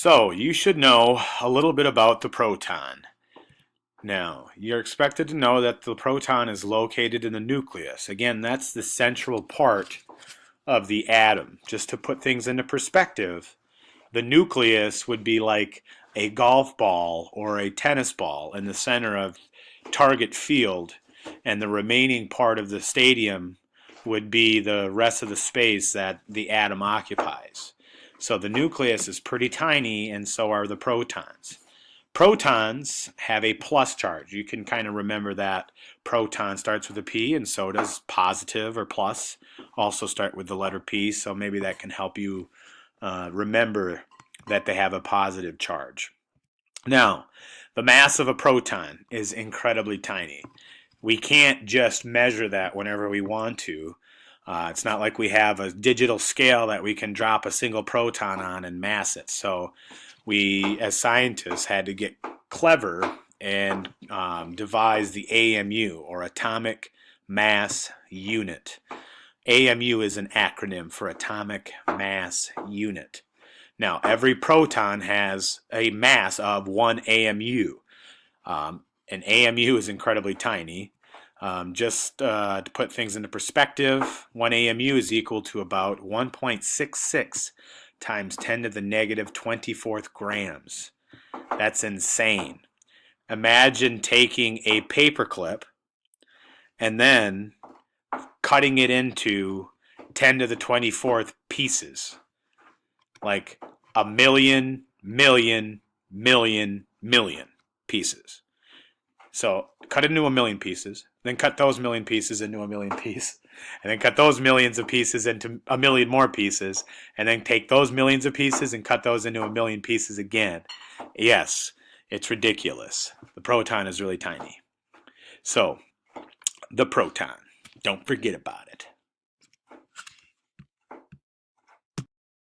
So, you should know a little bit about the proton. Now, you're expected to know that the proton is located in the nucleus. Again, that's the central part of the atom. Just to put things into perspective, the nucleus would be like a golf ball or a tennis ball in the center of target field, and the remaining part of the stadium would be the rest of the space that the atom occupies. So the nucleus is pretty tiny, and so are the protons. Protons have a plus charge. You can kind of remember that proton starts with a P, and so does positive or plus also start with the letter P, so maybe that can help you remember that they have a positive charge. Now, the mass of a proton is incredibly tiny. We can't just measure that whenever we want to. It's not like we have a digital scale that we can drop a single proton on and mass it. So we, as scientists, had to get clever and devise the AMU, or Atomic Mass Unit. AMU is an acronym for Atomic Mass Unit. Now, every proton has a mass of 1 AMU. An AMU is incredibly tiny. Just to put things into perspective, 1 AMU is equal to about 1.66 times 10 to the negative 24th grams. That's insane. Imagine taking a paperclip and then cutting it into 10 to the 24th pieces. Like a million pieces. So cut it into a million pieces, then cut those million pieces into a million pieces, and then cut those millions of pieces into a million more pieces, and then take those millions of pieces and cut those into a million pieces again. Yes, it's ridiculous. The proton is really tiny. So, the proton. Don't forget about it.